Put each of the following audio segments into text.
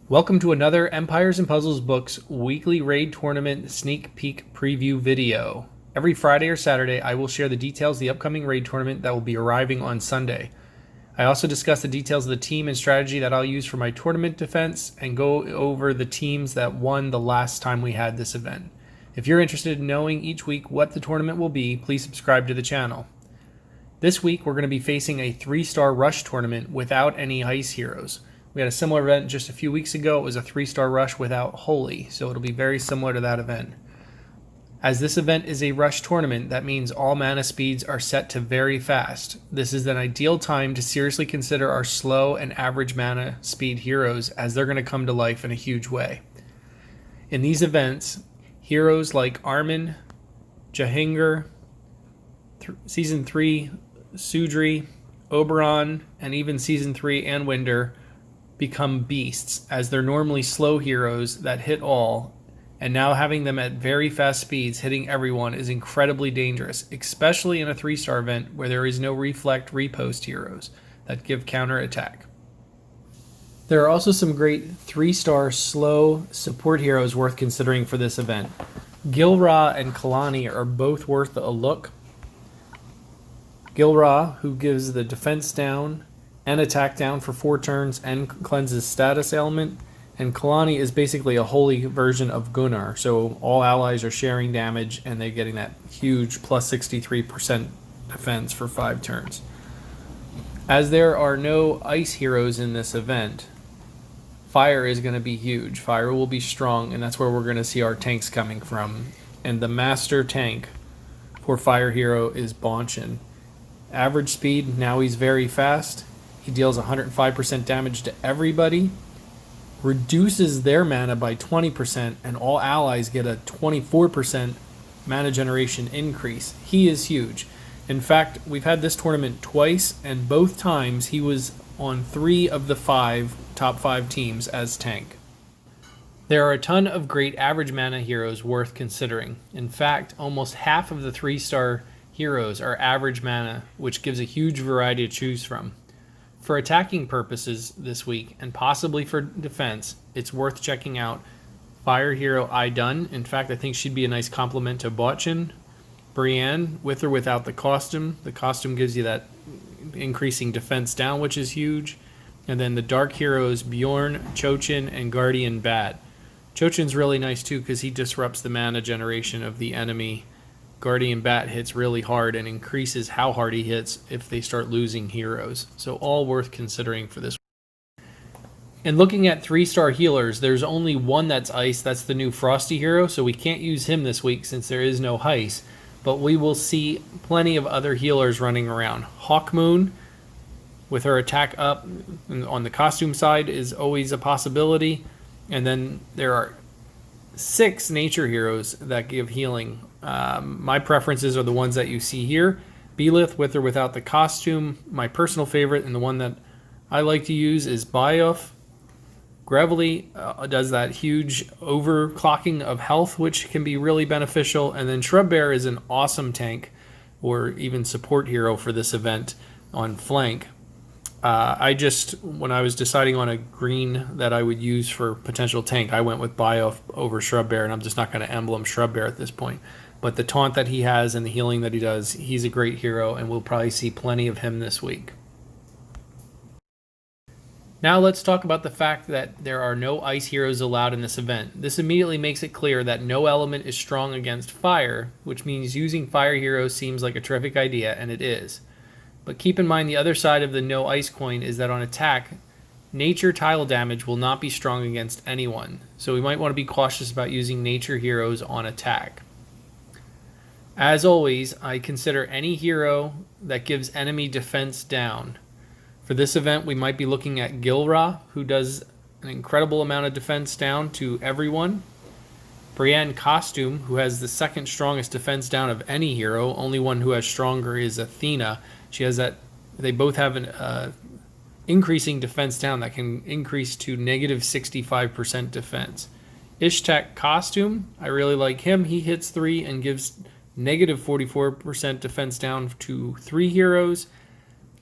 Welcome to another Empires and Puzzles Books weekly raid tournament sneak peek preview video. Every Friday or Saturday, I will share the details of the upcoming raid tournament that will be arriving on Sunday. I also discuss the details of the team and strategy that I'll use for my tournament defense and go over the teams that won the last time we had this event. If you're interested in knowing each week what the tournament will be, please subscribe to the channel. This week, we're going to be facing a 3-star rush tournament without any ice heroes. We had a similar event just a few weeks ago. It was a 3-star rush without Holy, so it'll be very similar to that event. As this event is a rush tournament, that means all mana speeds are set to very fast. This is an ideal time to seriously consider our slow and average mana speed heroes, as they're going to come to life in a huge way. In these events, heroes like Armin, Jahangir, Season 3, Sudri, Oberon, and even Season 3 and Winder become beasts, as they're normally slow heroes that hit all, and now having them at very fast speeds hitting everyone is incredibly dangerous, especially in a 3-star event where there is no reflect repost heroes that give counter attack. There are also some great 3-star slow support heroes worth considering for this event. Gil-Ra and Kalani are both worth a look. Gil-Ra, who gives the defense down and attack down for 4 turns and cleanses status ailment, and Kalani is basically a holy version of Gunnar, so all allies are sharing damage and they're getting that huge plus 63% defense for 5 turns. As there are no ice heroes in this event, fire is going to be huge. Fire will be strong, and that's where we're going to see our tanks coming from. And the master tank for fire hero is Bonchan. Average speed, now he's very fast. He deals 105% damage to everybody, reduces their mana by 20%, and all allies get a 24% mana generation increase. He is huge. In fact, we've had this tournament twice, and both times he was on 3 of the top 5 teams as tank. There are a ton of great average mana heroes worth considering. In fact, almost half of the 3-star heroes are average mana, which gives a huge variety to choose from. For attacking purposes this week, and possibly for defense, it's worth checking out Fire Hero Idun. In fact, I think she'd be a nice complement to Botchin. Brienne, with or without the costume. The costume gives you that increasing defense down, which is huge. And then the Dark Heroes, Bjorn, Chochin, and Guardian Bat. Chochin's really nice too because he disrupts the mana generation of the enemy. Guardian Bat hits really hard and increases how hard he hits if they start losing heroes. So all worth considering for this. And looking at 3-star healers, there's only one that's ice. That's the new Frosty hero, so we can't use him this week since there is no ice. But we will see plenty of other healers running around. Hawkmoon, with her attack up on the costume side, is always a possibility. And then there are 6 nature heroes that give healing. My preferences are the ones that you see here. Belith, with or without the costume. My personal favorite and the one that I like to use is Biof. Gravelly does that huge overclocking of health, which can be really beneficial. And then Shrubbear is an awesome tank or even support hero for this event on flank. When I was deciding on a green that I would use for potential tank, I went with Biof over Shrubbear, and I'm just not going to emblem Shrubbear at this point. But the taunt that he has and the healing that he does, he's a great hero, and we'll probably see plenty of him this week. Now let's talk about the fact that there are no ice heroes allowed in this event. This immediately makes it clear that no element is strong against fire, which means using fire heroes seems like a terrific idea, and it is. But keep in mind the other side of the no ice coin is that on attack, nature tile damage will not be strong against anyone, so we might want to be cautious about using nature heroes on attack. As always, I consider any hero that gives enemy defense down. For this event, we might be looking at Gil-Ra, who does an incredible amount of defense down to everyone. Brienne Costume, who has the 2nd strongest defense down of any hero. Only one who has stronger is Athena. She has that. They both have an increasing defense down that can increase to negative 65% defense. Ishtak Costume, I really like him. He hits 3 and gives negative 44% defense down to 3 heroes.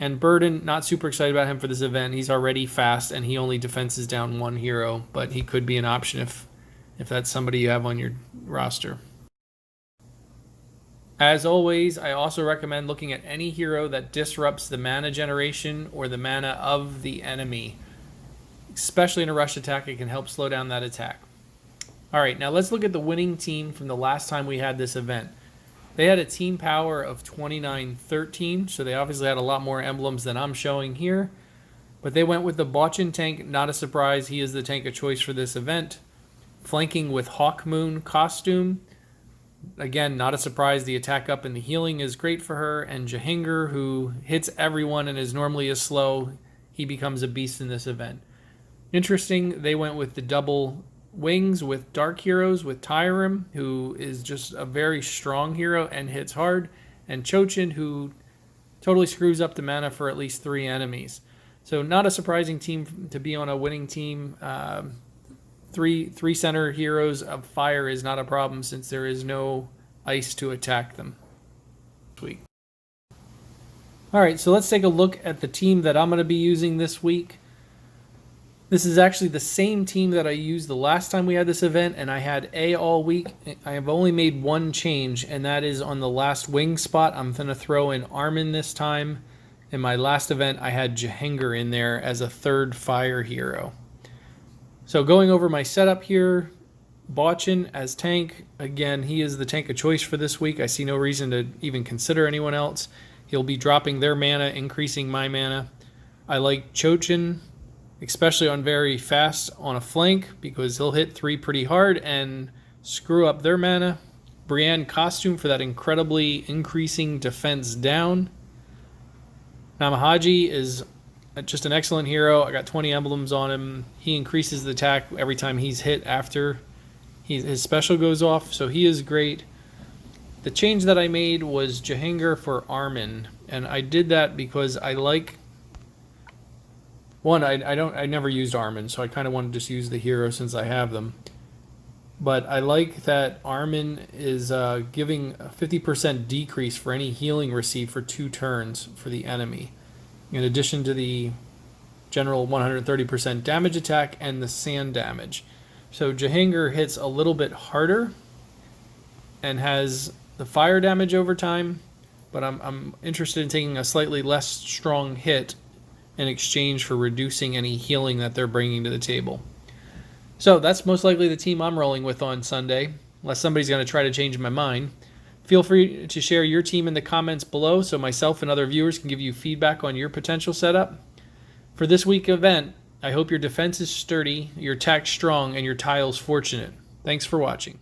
And Burden, not super excited about him for this event. He's already fast and he only defenses down 1 hero, but he could be an option if that's somebody you have on your roster. As always, I also recommend looking at any hero that disrupts the mana generation or the mana of the enemy. Especially in a rush attack, it can help slow down that attack. Alright, now let's look at the winning team from the last time we had this event. They had a team power of 29-13, so they obviously had a lot more emblems than I'm showing here. But they went with the Botchin tank, not a surprise, he is the tank of choice for this event. Flanking with Hawkmoon Costume. Again, not a surprise, the attack up and the healing is great for her. And Jahinger, who hits everyone and is normally as slow, he becomes a beast in this event. Interesting, they went with the double wings with Dark Heroes with Tyrim, who is just a very strong hero and hits hard. And Chochin, who totally screws up the mana for at least 3 enemies. So not a surprising team to be on a winning team. Three center heroes of fire is not a problem since there is no ice to attack them. Sweet. Alright, so let's take a look at the team that I'm going to be using this week. This is actually the same team that I used the last time we had this event, and I had A all week. I have only made one change, and that is on the last wing spot. I'm going to throw in Armin this time. In my last event, I had Jahinger in there as a 3rd fire hero. So going over my setup here, Botchin as tank. Again, he is the tank of choice for this week. I see no reason to even consider anyone else. He'll be dropping their mana, increasing my mana. I like Chochin, especially on very fast on a flank, because he'll hit 3 pretty hard and screw up their mana. Brienne Costume for that incredibly increasing defense down. Namahaji is just an excellent hero. I got 20 emblems on him. He increases the attack every time he's hit after his special goes off, so he is great. The change that I made was Jahinger for Armin, and I did that because I like... One, I never used Armin, so I kind of want to just use the hero since I have them. But I like that Armin is giving a 50% decrease for any healing received for 2 turns for the enemy, in addition to the general 130% damage attack and the sand damage. So Jahinger hits a little bit harder and has the fire damage over time, but I'm interested in taking a slightly less strong hit in exchange for reducing any healing that they're bringing to the table. So that's most likely the team I'm rolling with on Sunday, unless somebody's going to try to change my mind. Feel free to share your team in the comments below so myself and other viewers can give you feedback on your potential setup. For this week's event, I hope your defense is sturdy, your attack strong, and your tiles fortunate. Thanks for watching.